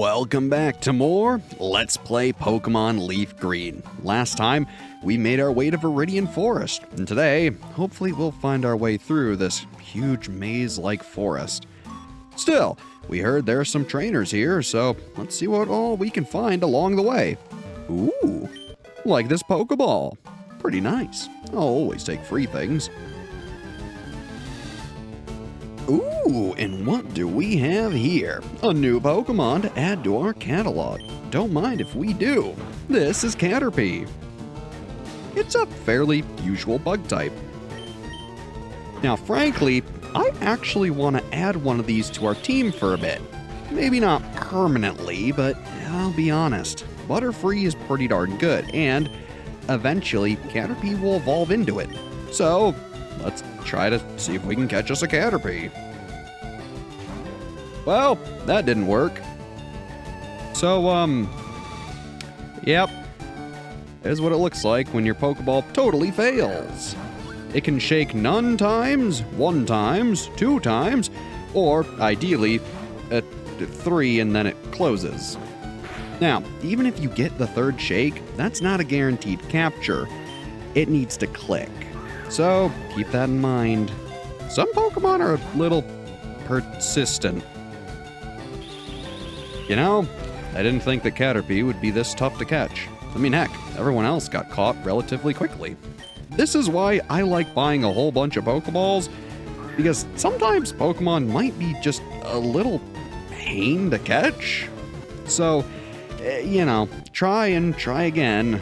Welcome back to more Let's Play Pokemon LeafGreen. Last time, we made our way to Viridian Forest, and today, hopefully we'll find our way through this huge maze-like forest. Still, we heard there are some trainers here, so let's see what all we can find along the way. Ooh, like this Pokeball. Pretty nice. I'll always take free things. Ooh, and what do we have here? A new Pokemon to add to our catalog. Don't mind if we do. This is Caterpie. It's a fairly usual bug type. Now, frankly, I actually want to add one of these to our team for a bit. Maybe not permanently, but I'll be honest. Butterfree is pretty darn good, and eventually Caterpie will evolve into it. So, let's try to see if we can catch us a Caterpie. Well, that didn't work. So, yep. Here's what it looks like when your Pokeball totally fails. It can shake none times, 1 times, 2 times, or ideally, 3 and then it closes. Now, even if you get the 3rd shake, that's not a guaranteed capture. It needs to click. So, keep that in mind. Some Pokemon are a little persistent. You know, I didn't think that Caterpie would be this tough to catch. I mean, heck, everyone else got caught relatively quickly. This is why I like buying a whole bunch of Pokeballs, because sometimes Pokemon might be just a little pain to catch. So, you know, try and try again.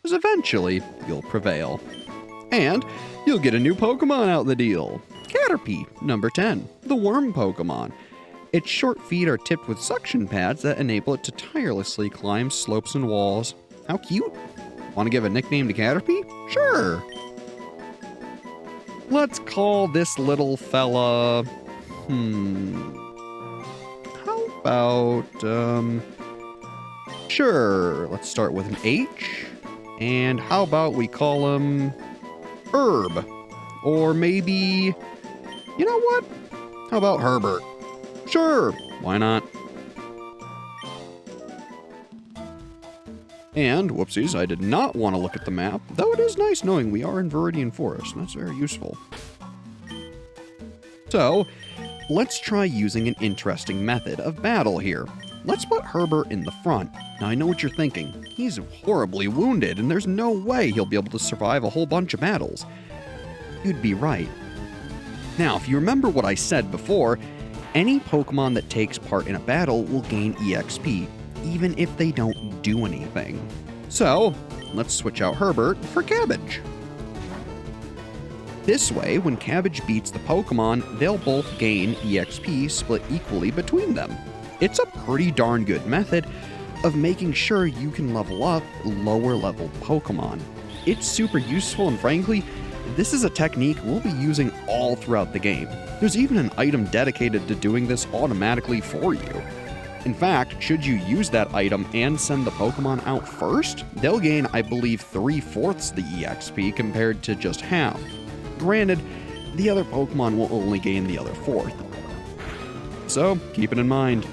Because eventually, you'll prevail. And you'll get a new Pokemon out the deal. Caterpie, number 10, the worm Pokemon. Its short feet are tipped with suction pads that enable it to tirelessly climb slopes and walls. How cute. Want to give a nickname to Caterpie? Sure. Let's call this little fella... How about, Sure, let's start with an H. And how about we call him... Herb. Or maybe... You know what? How about Herbert? Sure, why not? And, whoopsies, I did not want to look at the map, though it is nice knowing we are in Viridian Forest, and that's very useful. So, let's try using an interesting method of battle here. Let's put Herbert in the front. Now, I know what you're thinking. He's horribly wounded, and there's no way he'll be able to survive a whole bunch of battles. You'd be right. Now, if you remember what I said before, any Pokemon that takes part in a battle will gain EXP, even if they don't do anything. So, let's switch out Herbert for Cabbage. This way, when Cabbage beats the Pokemon, they'll both gain EXP split equally between them. It's a pretty darn good method of making sure you can level up lower level Pokemon. It's super useful, and frankly, this is a technique we'll be using all throughout the game. There's even an item dedicated to doing this automatically for you. In fact, should you use that item and send the Pokemon out first, they'll gain, I believe, 3/4 the EXP compared to just half. Granted, the other Pokemon will only gain the other 1/4. So, keep it in mind.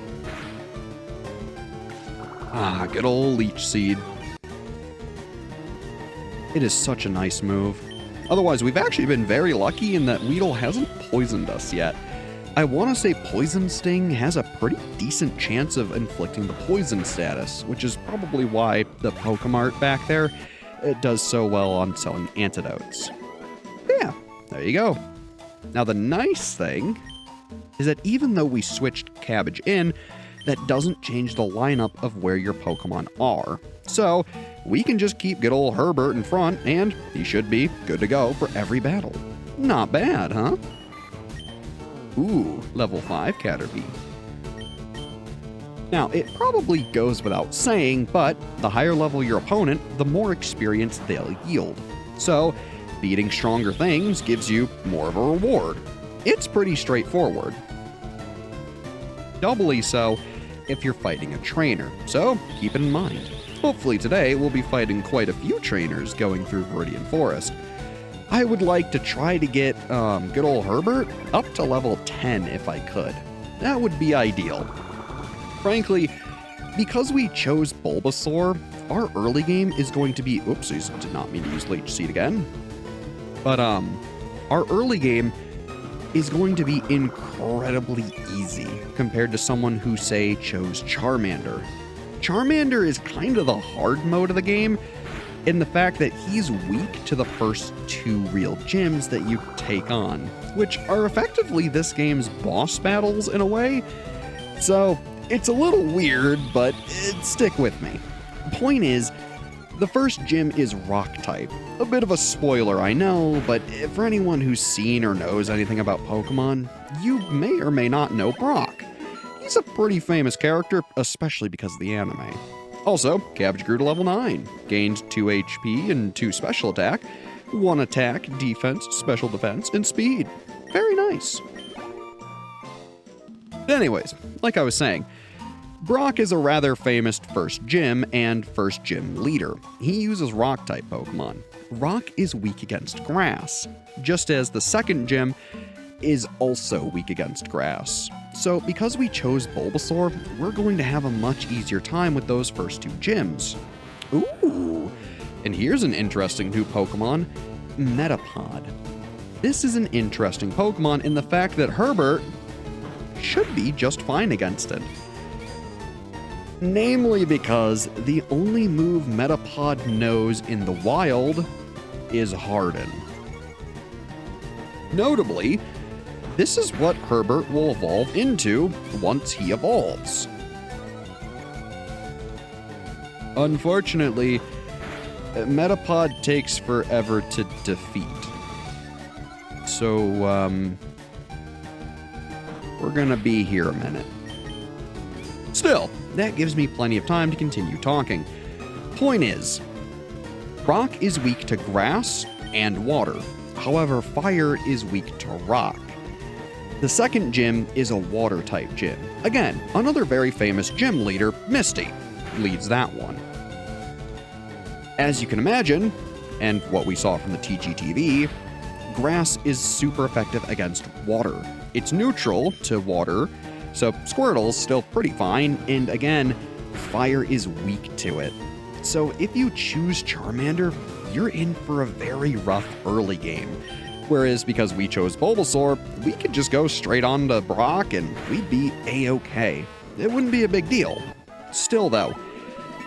Ah, good old Leech Seed. It is such a nice move. Otherwise, we've actually been very lucky in that Weedle hasn't poisoned us yet. I want to say Poison Sting has a pretty decent chance of inflicting the poison status, which is probably why the Pokemart back there it does so well on selling antidotes. Yeah, there you go. Now, the nice thing is that even though we switched Cabbage in, that doesn't change the lineup of where your Pokemon are. So, we can just keep good old Herbert in front, and he should be good to go for every battle. Not bad, huh? Ooh, level 5 Caterpie. Now, it probably goes without saying, but the higher level your opponent, the more experience they'll yield. So, beating stronger things gives you more of a reward. It's pretty straightforward. Doubly so if you're fighting a trainer, so keep it in mind. Hopefully today we'll be fighting quite a few trainers going through Viridian Forest. I would like to try to get good old Herbert up to level 10 if I could. That would be ideal. Frankly, because we chose Bulbasaur, our early game is going to be, oopsies, did not mean to use Leech Seed again. But our early game is going to be incredibly easy compared to someone who, say, chose Charmander. Charmander is kind of the hard mode of the game in the fact that he's weak to the first 2 real gyms that you take on, which are effectively this game's boss battles in a way. So it's a little weird, but stick with me. Point is, the first gym is Rock type. A bit of a spoiler, I know, but for anyone who's seen or knows anything about Pokemon, you may or may not know Brock. He's a pretty famous character, especially because of the anime. Also, Cabbage grew to level 9, gained 2 HP and 2 special attack, 1 attack, defense, special defense, and speed. Very nice. Anyways, like I was saying, Brock is a rather famous first gym and first gym leader. He uses Rock-type Pokemon. Rock is weak against grass, just as the second gym is also weak against grass. So because we chose Bulbasaur, we're going to have a much easier time with those first 2 gyms. Ooh, and here's an interesting new Pokemon, Metapod. This is an interesting Pokemon in the fact that Herbert should be just fine against it. Namely because the only move Metapod knows in the wild is Harden. Notably, this is what Herbert will evolve into once he evolves. Unfortunately, Metapod takes forever to defeat. So, we're gonna be here a minute. Still, that gives me plenty of time to continue talking. Point is, Rock is weak to grass and water. However, fire is weak to rock. The second gym is a water-type gym. Again, another very famous gym leader, Misty, leads that one. As you can imagine, and what we saw from the TGTV, grass is super effective against water. It's neutral to water, so Squirtle's still pretty fine, and again, fire is weak to it. So if you choose Charmander, you're in for a very rough early game. Whereas because we chose Bulbasaur, we could just go straight on to Brock and we'd be A-okay. It wouldn't be a big deal. Still though,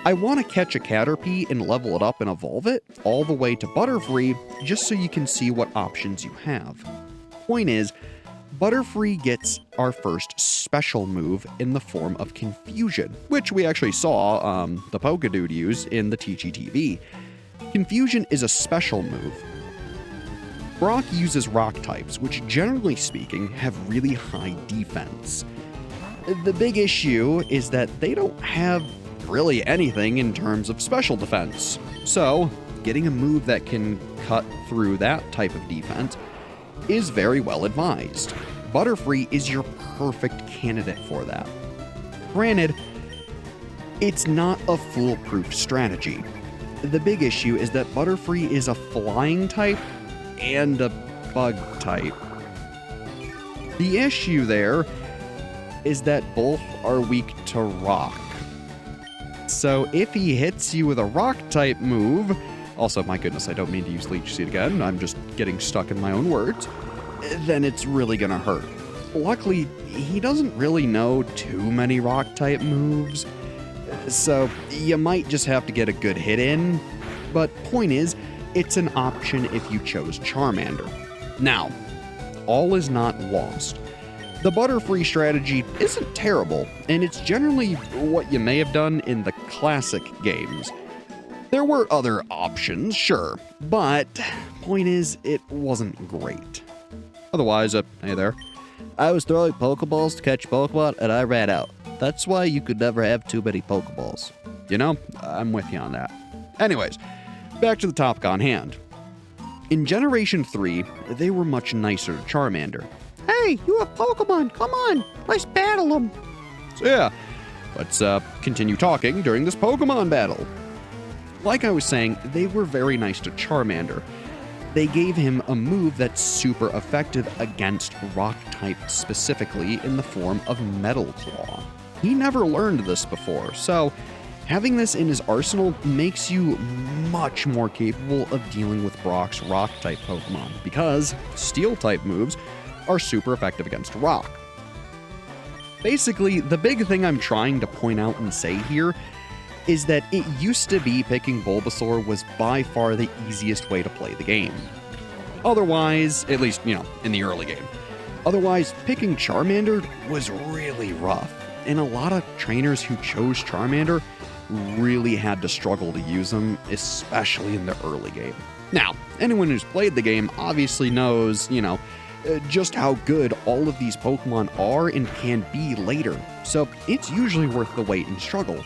I want to catch a Caterpie and level it up and evolve it all the way to Butterfree just so you can see what options you have. Point is, Butterfree gets our first special move in the form of Confusion, which we actually saw the Pokedude use in the TGTV. Confusion is a special move. Brock uses rock types, which generally speaking have really high defense. The big issue is that they don't have really anything in terms of special defense. So, getting a move that can cut through that type of defense is very well advised. Butterfree is your perfect candidate for that. Granted, it's not a foolproof strategy. The big issue is that Butterfree is a flying type and a bug type. The issue there is that both are weak to rock. So if he hits you with a rock type move, also, my goodness, I don't mean to use Leech Seed again, I'm just getting stuck in my own words, then it's really gonna hurt. Luckily, he doesn't really know too many rock type moves, so you might just have to get a good hit in, but point is, it's an option if you chose Charmander. Now, all is not lost. The Butterfree strategy isn't terrible, and it's generally what you may have done in the classic games. There were other options, sure, but point is, it wasn't great. Otherwise, hey there. I was throwing Pokeballs to catch Pokemon, and I ran out. That's why you could never have too many Pokeballs. You know, I'm with you on that. Anyways, back to the topic on hand. In Generation 3, they were much nicer to Charmander. Hey, you have Pokemon, come on, let's battle them. So yeah, let's continue talking during this Pokemon battle. Like I was saying, they were very nice to Charmander. They gave him a move that's super effective against rock type specifically in the form of Metal Claw. He never learned this before, so having this in his arsenal makes you much more capable of dealing with Brock's rock-type Pokemon, because steel-type moves are super effective against rock. Basically, the big thing I'm trying to point out and say here is that it used to be picking Bulbasaur was by far the easiest way to play the game. Otherwise, at least, in the early game. Otherwise, picking Charmander was really rough, and a lot of trainers who chose Charmander really had to struggle to use him, especially in the early game. Now, anyone who's played the game obviously knows, just how good all of these Pokemon are and can be later, so it's usually worth the wait and struggle.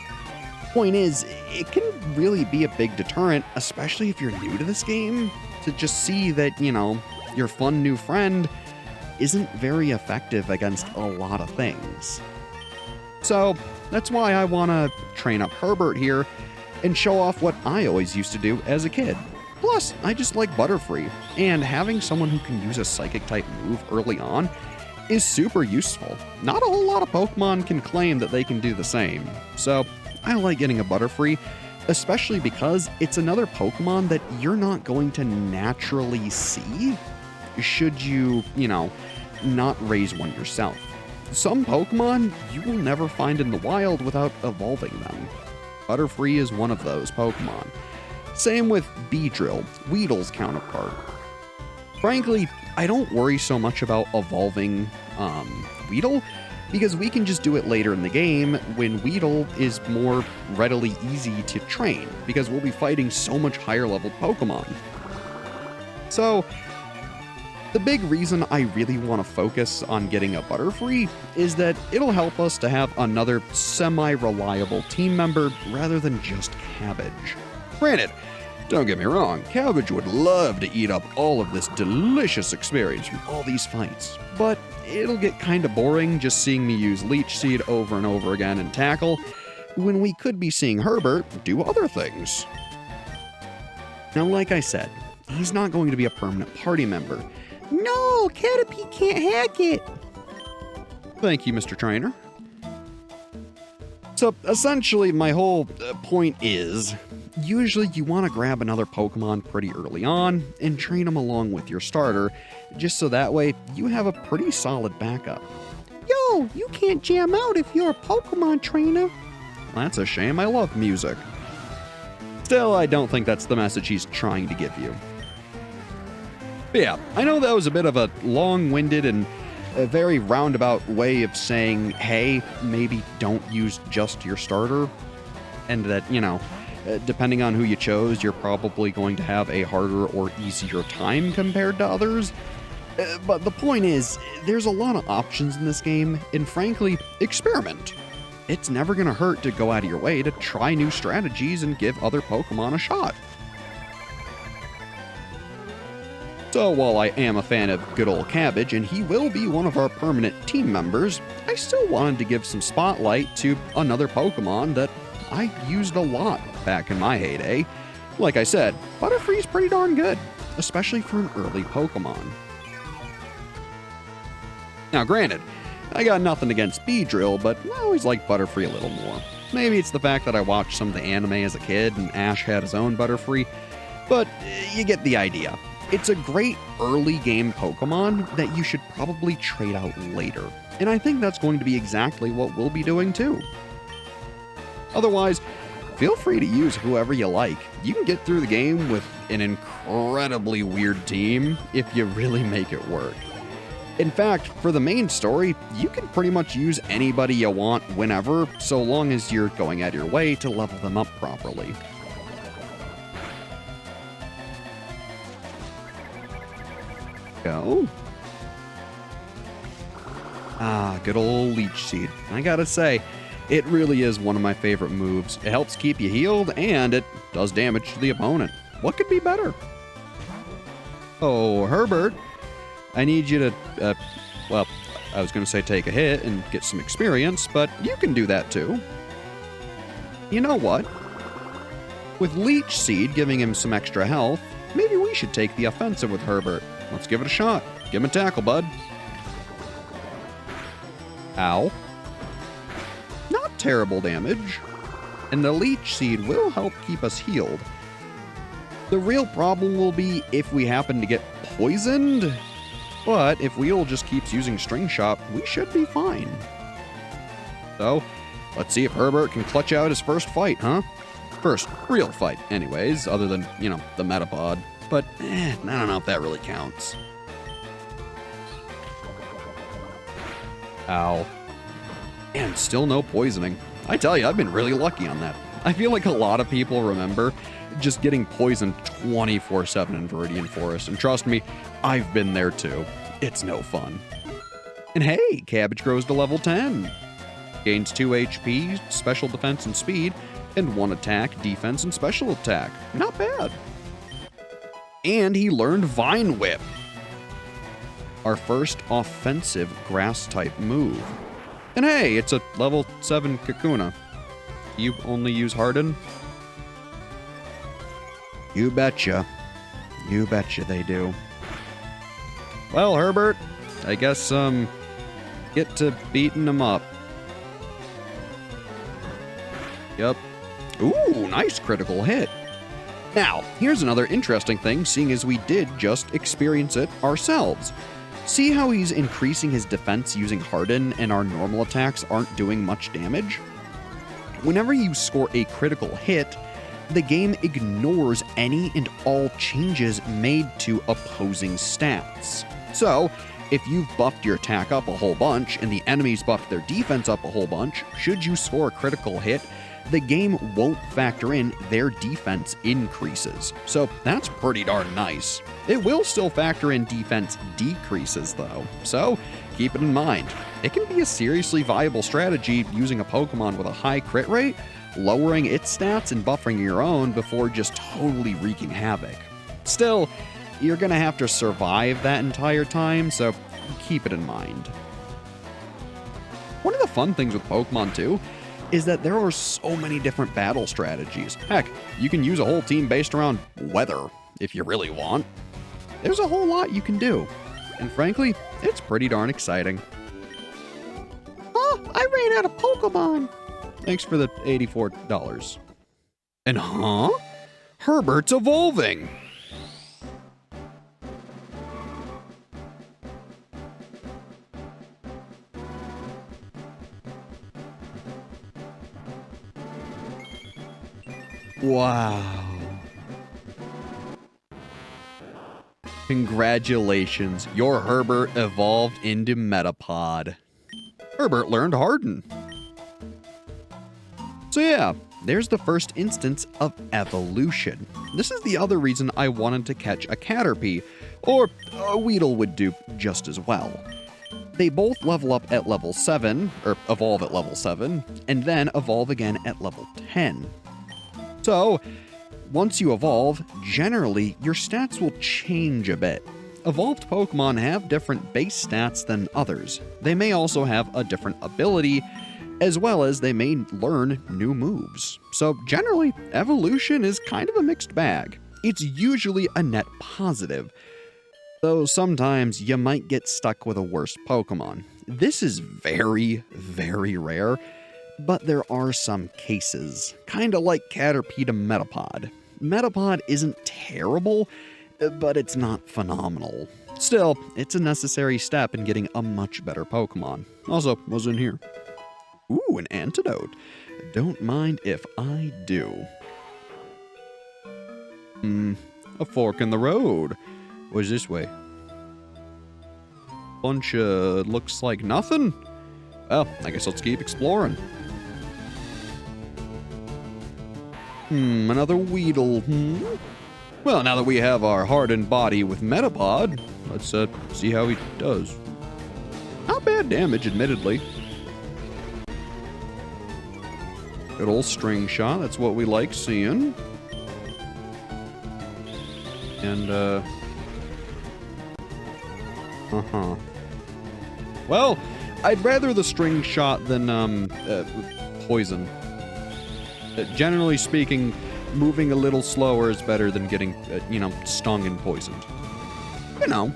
Point is, it can really be a big deterrent, especially if you're new to this game, to just see that, your fun new friend isn't very effective against a lot of things. So, that's why I want to train up Herbert here and show off what I always used to do as a kid. Plus, I just like Butterfree, and having someone who can use a Psychic-type move early on is super useful. Not a whole lot of Pokemon can claim that they can do the same, so I like getting a Butterfree, especially because it's another Pokemon that you're not going to naturally see should you, not raise one yourself. Some Pokemon you will never find in the wild without evolving them. Butterfree is one of those Pokemon. Same with Beedrill, Weedle's counterpart. Frankly, I don't worry so much about evolving Weedle, because we can just do it later in the game when Weedle is more readily easy to train, because we'll be fighting so much higher level Pokemon. So, the big reason I really want to focus on getting a Butterfree is that it'll help us to have another semi-reliable team member rather than just Cabbage. Granted, don't get me wrong, Cabbage would love to eat up all of this delicious experience from all these fights, but it'll get kinda boring just seeing me use Leech Seed over and over again and tackle, when we could be seeing Herbert do other things. Now, like I said, he's not going to be a permanent party member. No, Caterpie can't hack it! Thank you, Mr. Trainer. So, essentially, my whole point is, usually you want to grab another Pokemon pretty early on and train them along with your starter, just so that way you have a pretty solid backup. Yo, you can't jam out if you're a Pokemon trainer. That's a shame, I love music. Still, I don't think that's the message he's trying to give you. But yeah, I know that was a bit of a long-winded and a very roundabout way of saying, hey, maybe don't use just your starter, and that, depending on who you chose, you're probably going to have a harder or easier time compared to others. But the point is, there's a lot of options in this game, and frankly, experiment. It's never going to hurt to go out of your way to try new strategies and give other Pokemon a shot. So while I am a fan of good old Cabbage, and he will be one of our permanent team members, I still wanted to give some spotlight to another Pokemon that I used a lot back in my heyday. Like I said, Butterfree's pretty darn good, especially for an early Pokemon. Now granted, I got nothing against Beedrill, but I always liked Butterfree a little more. Maybe it's the fact that I watched some of the anime as a kid and Ash had his own Butterfree, but you get the idea. It's a great early game Pokemon that you should probably trade out later, and I think that's going to be exactly what we'll be doing too. Otherwise, feel free to use whoever you like. You can get through the game with an incredibly weird team if you really make it work. In fact, for the main story, you can pretty much use anybody you want whenever, so long as you're going out of your way to level them up properly. Go. Ah, good old Leech Seed. I gotta say, it really is one of my favorite moves. It helps keep you healed, and it does damage to the opponent. What could be better? Oh, Herbert, I need you to, well, I was gonna say take a hit and get some experience, but you can do that too. You know what? With Leech Seed giving him some extra health, maybe we should take the offensive with Herbert. Let's give it a shot. Give him a tackle, bud. Ow. terrible damage, and the Leech Seed will help keep us healed. The real problem will be if we happen to get poisoned, but if Weedle just keeps using String Shot, we should be fine. So, let's see if Herbert can clutch out his first fight, huh? First real fight, anyways, other than, the Metapod. But, I don't know if that really counts. Ow. And still no poisoning. I tell you, I've been really lucky on that. I feel like a lot of people remember just getting poisoned 24/7 in Viridian Forest, and trust me, I've been there too. It's no fun. And hey, Cabbage grows to level 10. Gains 2 HP, special defense and speed, and 1 attack, defense, and special attack. Not bad. And he learned Vine Whip, our first offensive grass-type move. And hey, it's a level 7 Kakuna. You only use Harden? You betcha. You betcha they do. Well, Herbert, I guess, get to beating them up. Yep. Ooh, nice critical hit. Now, here's another interesting thing, seeing as we did just experience it ourselves. See how he's increasing his defense using Harden and our normal attacks aren't doing much damage? Whenever you score a critical hit, the game ignores any and all changes made to opposing stats. So, if you've buffed your attack up a whole bunch and the enemies buffed their defense up a whole bunch, should you score a critical hit, the game won't factor in their defense increases. So that's pretty darn nice. It will still factor in defense decreases though, so keep it in mind. It can be a seriously viable strategy using a Pokemon with a high crit rate, lowering its stats and buffering your own before just totally wreaking havoc. Still, you're gonna have to survive that entire time, so keep it in mind. One of the fun things with Pokemon too is that there are so many different battle strategies. Heck, you can use a whole team based around weather if you really want. There's a whole lot you can do. And frankly, it's pretty darn exciting. Oh, I ran out of Pokemon. Thanks for the $84. And Herbert's evolving. Wow. Congratulations, your Herbert evolved into Metapod. Herbert learned Harden. So yeah, there's the first instance of evolution. This is the other reason I wanted to catch a Caterpie, or a Weedle would do just as well. They both level up at level 7, or evolve at level 7, and then evolve again at level 10. So, once you evolve, generally, your stats will change a bit. Evolved Pokemon have different base stats than others. They may also have a different ability, as well as they may learn new moves. So generally, evolution is kind of a mixed bag. It's usually a net positive, though sometimes you might get stuck with a worse Pokemon. This is very, very rare, but there are some cases, kinda like Caterpie to Metapod. Metapod isn't terrible, but it's not phenomenal. Still, it's a necessary step in getting a much better Pokemon. Also, what's in here? Ooh, an antidote. Don't mind if I do. A fork in the road. What's this way? Bunch of looks like nothing? Well, I guess let's keep exploring. Another Weedle, Well, now that we have our hardened body with Metapod, let's see how he does. Not bad damage, admittedly. Good old String Shot, that's what we like seeing. And, Well, I'd rather the String Shot than, poison. Generally speaking, moving a little slower is better than getting, stung and poisoned. You know.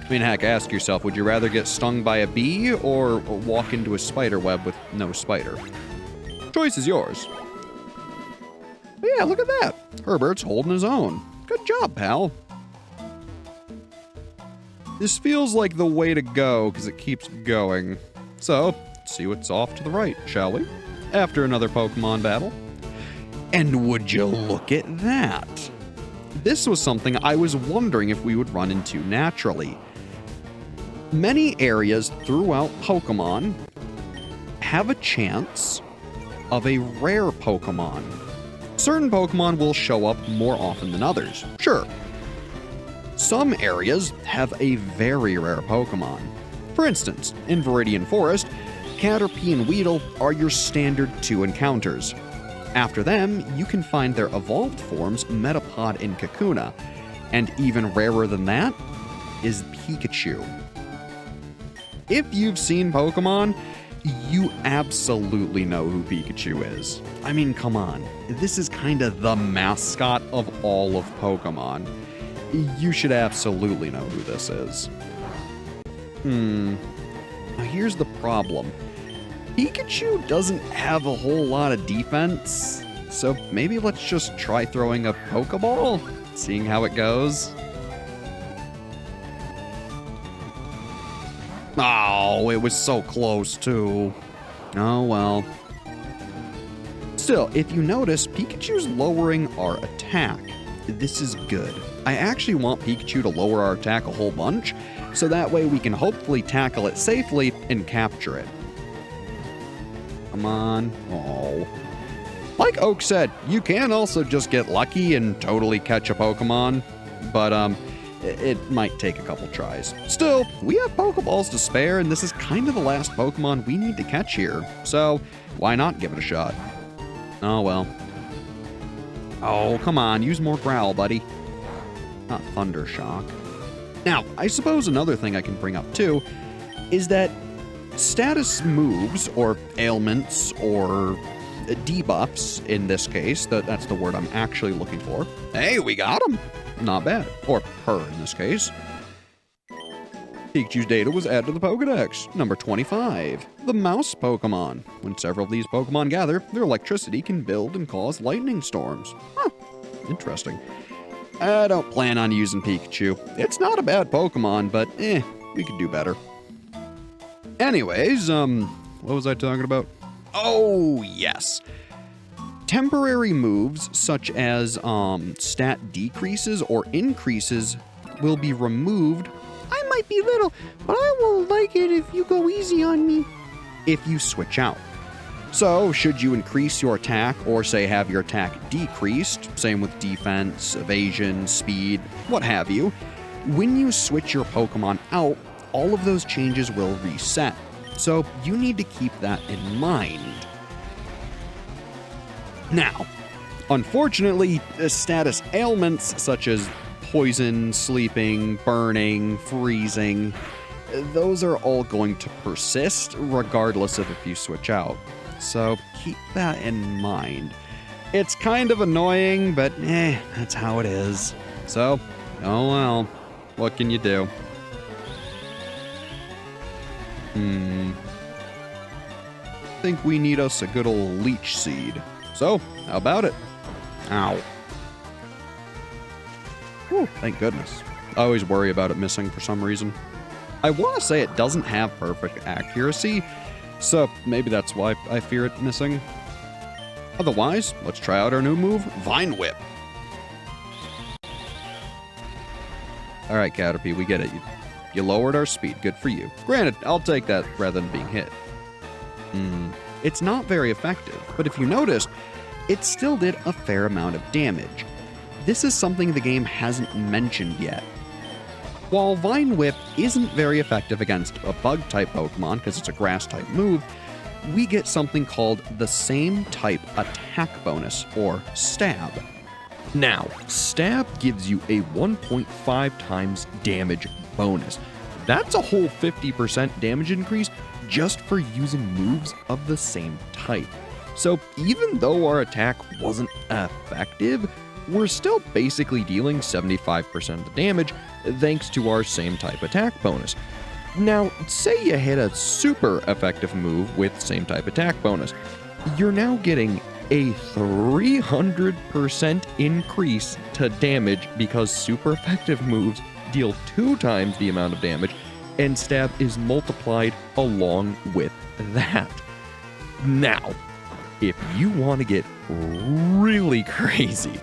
I mean, heck, ask yourself, would you rather get stung by a bee or walk into a spider web with no spider? Choice is yours. But yeah, look at that. Herbert's holding his own. Good job, pal. This feels like the way to go because it keeps going. So, let's see what's off to the right, shall we? After another Pokemon battle. And would you look at that? This was something I was wondering if we would run into naturally. Many areas throughout Pokemon have a chance of a rare Pokemon. Certain Pokemon will show up more often than others, sure. Some areas have a very rare Pokemon. For instance, in Viridian Forest, Caterpie and Weedle are your standard 2 encounters. After them, you can find their evolved forms Metapod and Kakuna, and even rarer than that is Pikachu. If you've seen Pokemon, you absolutely know who Pikachu is. I mean, come on, this is kind of the mascot of all of Pokemon. You should absolutely know who this is. Now here's the problem. Pikachu doesn't have a whole lot of defense, so maybe let's just try throwing a Pokeball, seeing how it goes. Oh, it was so close too. Oh well. Still, if you notice, Pikachu's lowering our attack. This is good. I actually want Pikachu to lower our attack a whole bunch, so that way we can hopefully tackle it safely and capture it. Come on. Oh. Like Oak said, you can also just get lucky and totally catch a Pokemon, but it might take a couple tries. Still, we have Pokeballs to spare, and this is kind of the last Pokemon we need to catch here, so why not give it a shot? Oh well. Oh, come on, use more Growl, buddy. Not Thunder Shock. Now, I suppose another thing I can bring up too is that status moves, or ailments, or debuffs in this case, that's the word I'm actually looking for. Hey, we got him! Not bad. Or her in this case. Pikachu's data was added to the Pokedex. Number 25, the Mouse Pokemon. When several of these Pokemon gather, their electricity can build and cause lightning storms. Huh, interesting. I don't plan on using Pikachu. It's not a bad Pokemon, but we could do better. Anyways, what was I talking about? Oh, yes. Temporary moves such as stat decreases or increases will be removed. I might be little, but I will like it if you go easy on me. If you switch out. So, should you increase your attack or say have your attack decreased, same with defense, evasion, speed, what have you, when you switch your Pokemon out, all of those changes will reset. So, you need to keep that in mind. Now, unfortunately, status ailments such as poison, sleeping, burning, freezing, those are all going to persist regardless of if you switch out. So keep that in mind. It's kind of annoying, but that's how it is. So, oh well, what can you do? Think we need us a good old Leech Seed. So, how about it? Ow. Whew, thank goodness. I always worry about it missing for some reason. I want to say it doesn't have perfect accuracy, so maybe that's why I fear it missing. Otherwise, let's try out our new move, Vine Whip. Alright, Caterpie, we get it. You lowered our speed, good for you. Granted, I'll take that rather than being hit. It's not very effective, but if you noticed, it still did a fair amount of damage. This is something the game hasn't mentioned yet. While Vine Whip isn't very effective against a Bug-type Pokemon because it's a Grass-type move, we get something called the same type attack bonus, or Stab. Now, Stab gives you a 1.5 times damage bonus. That's a whole 50% damage increase just for using moves of the same type. So even though our attack wasn't effective, we're still basically dealing 75% of the damage thanks to our same type attack bonus. Now, say you hit a super effective move with same type attack bonus. You're now getting a 300% increase to damage because super effective moves deal 2 times the amount of damage, and stab is multiplied along with that. Now, if you want to get really crazy,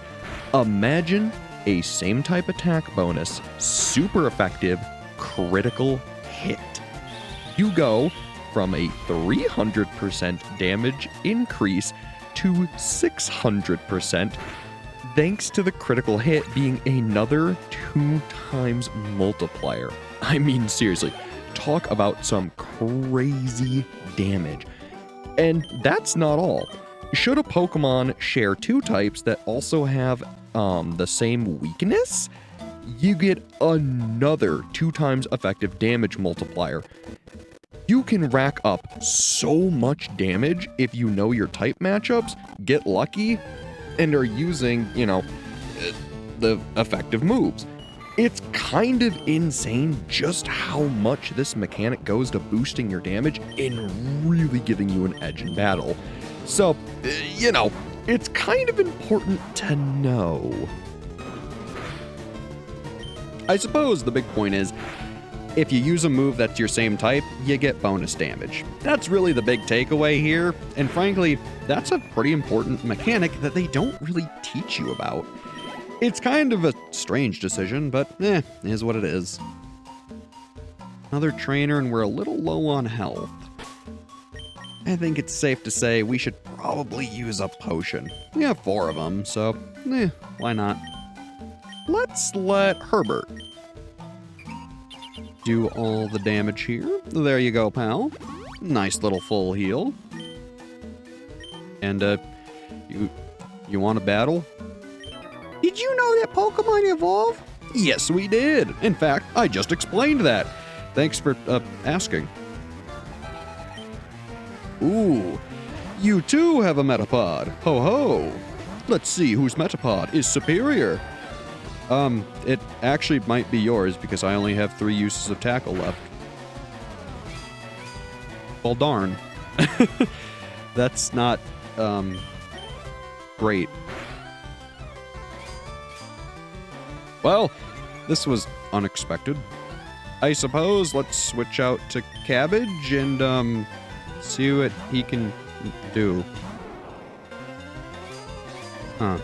imagine a same type attack bonus, super effective, critical hit. You go from a 300% damage increase to 600%, thanks to the critical hit being another 2 times multiplier. I mean, seriously, talk about some crazy damage. And that's not all. Should a Pokemon share 2 types that also have the same weakness, you get another 2 times effective damage multiplier. You can rack up so much damage if you know your type matchups, get lucky, and are using, the effective moves. It's kind of insane just how much this mechanic goes to boosting your damage and really giving you an edge in battle. So, it's kind of important to know. I suppose the big point is, if you use a move that's your same type, you get bonus damage. That's really the big takeaway here, and frankly, that's a pretty important mechanic that they don't really teach you about. It's kind of a strange decision, but is what it is. Another trainer, and we're a little low on health. I think it's safe to say we should probably use a potion. We have 4 of them, so why not? Let's let Herbert do all the damage here. There you go, pal. Nice little full heal. And, you want to battle? Did you know that Pokemon evolve? Yes, we did. In fact, I just explained that. Thanks for, asking. Ooh, you too have a Metapod. Ho ho. Let's see whose Metapod is superior. It actually might be yours because I only have 3 uses of tackle left. Well, darn. That's not, great. Well, this was unexpected. I suppose let's switch out to Cabbage and, see what he can do. Huh.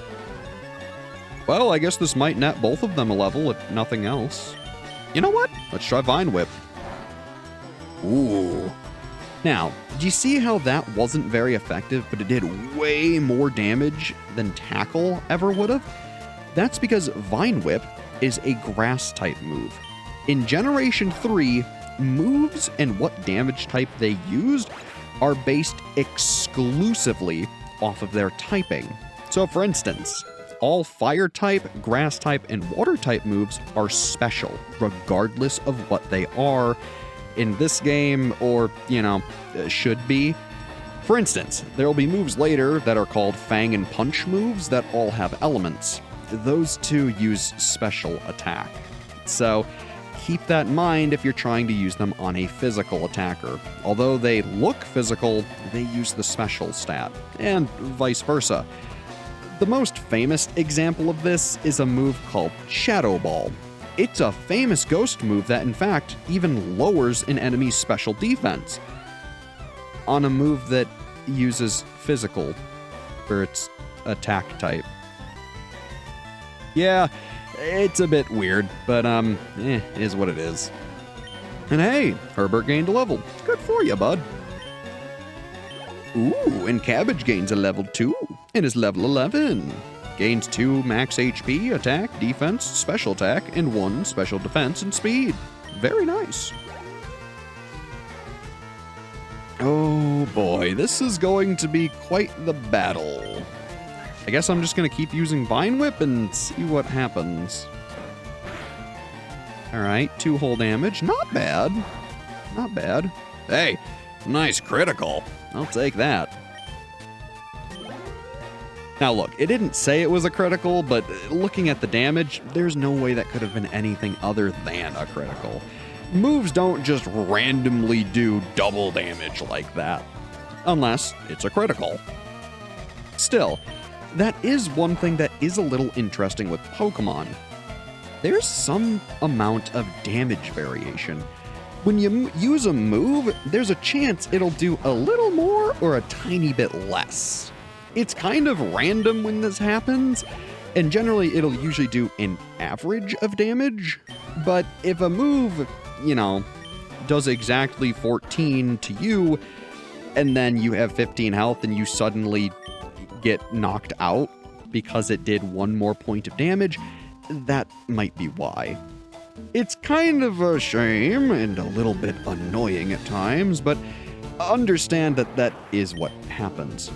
Well, I guess this might net both of them a level, if nothing else. You know what? Let's try Vine Whip. Ooh. Now, do you see how that wasn't very effective, but it did way more damage than Tackle ever would have? That's because Vine Whip is a Grass-type move. In Generation 3, moves and what damage type they used are based exclusively off of their typing. So for instance, all Fire-type, Grass-type, and Water-type moves are special, regardless of what they are in this game or, should be. For instance, there will be moves later that are called Fang and Punch moves that all have elements. Those 2 use special attack. So keep that in mind if you're trying to use them on a physical attacker. Although they look physical, they use the special stat, and vice versa. The most famous example of this is a move called Shadow Ball. It's a famous ghost move that, in fact, even lowers an enemy's special defense on a move that uses physical for its attack type. Yeah, it's a bit weird, but it is what it is. And hey, Herbert gained a level. Good for you, bud. Ooh, and Cabbage gains a level 2 and is level 11. Gains 2 max HP, attack, defense, special attack, and 1 special defense and speed. Very nice. Oh boy, this is going to be quite the battle. I guess I'm just going to keep using Vine Whip and see what happens. Alright, 2 hull damage. Not bad. Not bad. Hey, nice critical. I'll take that. Now look, it didn't say it was a critical, but looking at the damage, there's no way that could have been anything other than a critical. Moves don't just randomly do double damage like that, unless it's a critical. Still, that is one thing that is a little interesting with Pokémon. There's some amount of damage variation. When you use a move, there's a chance it'll do a little more or a tiny bit less. It's kind of random when this happens, and generally it'll usually do an average of damage, but if a move, does exactly 14 to you, and then you have 15 health and you suddenly get knocked out because it did one more point of damage, that might be why. It's kind of a shame and a little bit annoying at times, but understand that that is what happens.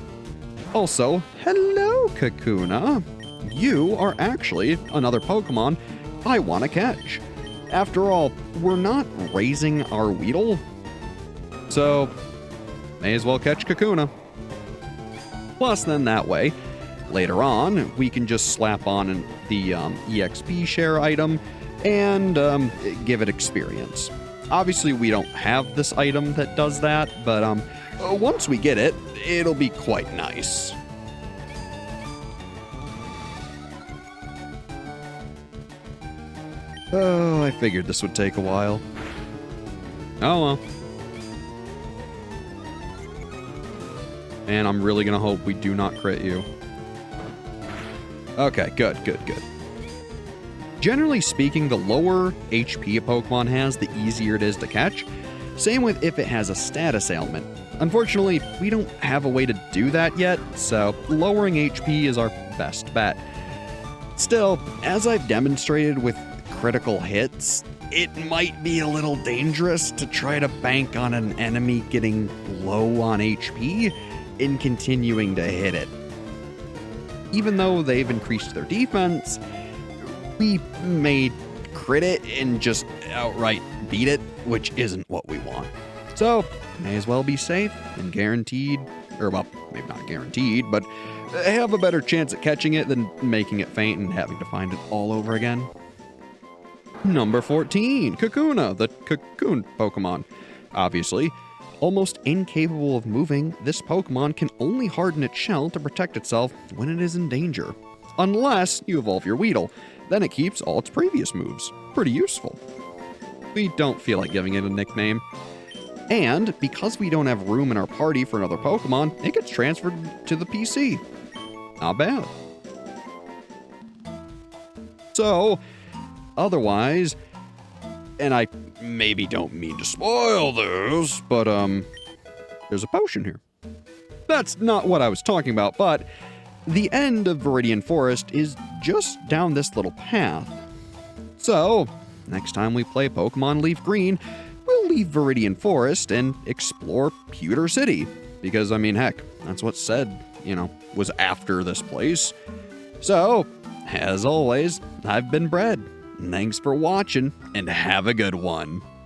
Also, hello, Kakuna. You are actually another Pokemon I want to catch. After all, we're not raising our Weedle, so may as well catch Kakuna. Plus, then that way, later on, we can just slap on the EXP share item and give it experience. Obviously, we don't have this item that does that, but once we get it, it'll be quite nice. Oh, I figured this would take a while. Oh well. And I'm really gonna hope we do not crit you. Okay, good. Generally speaking, the lower HP a Pokemon has, the easier it is to catch. Same with if it has a status ailment. Unfortunately, we don't have a way to do that yet, so lowering HP is our best bet. Still, as I've demonstrated with critical hits, it might be a little dangerous to try to bank on an enemy getting low on HP in continuing to hit it. Even though they've increased their defense, we may crit it and just outright beat it, which isn't what we want. So, may as well be safe and guaranteed, or well, maybe not guaranteed, but have a better chance at catching it than making it faint and having to find it all over again. Number 14, Kakuna, the Cocoon Pokemon. Obviously, almost incapable of moving, this Pokemon can only harden its shell to protect itself when it is in danger. Unless you evolve your Weedle, then it keeps all its previous moves. Pretty useful. We don't feel like giving it a nickname. And because we don't have room in our party for another Pokemon, it gets transferred to the PC. Not bad. So, otherwise, and I maybe don't mean to spoil this, but there's a potion here. That's not what I was talking about, but the end of Viridian Forest is just down this little path. So, next time we play Pokemon LeafGreen, we'll leave Viridian Forest and explore Pewter City. Because, I mean, heck, that's what's said, was after this place. So, as always, I've been Brad. Thanks for watching, and have a good one.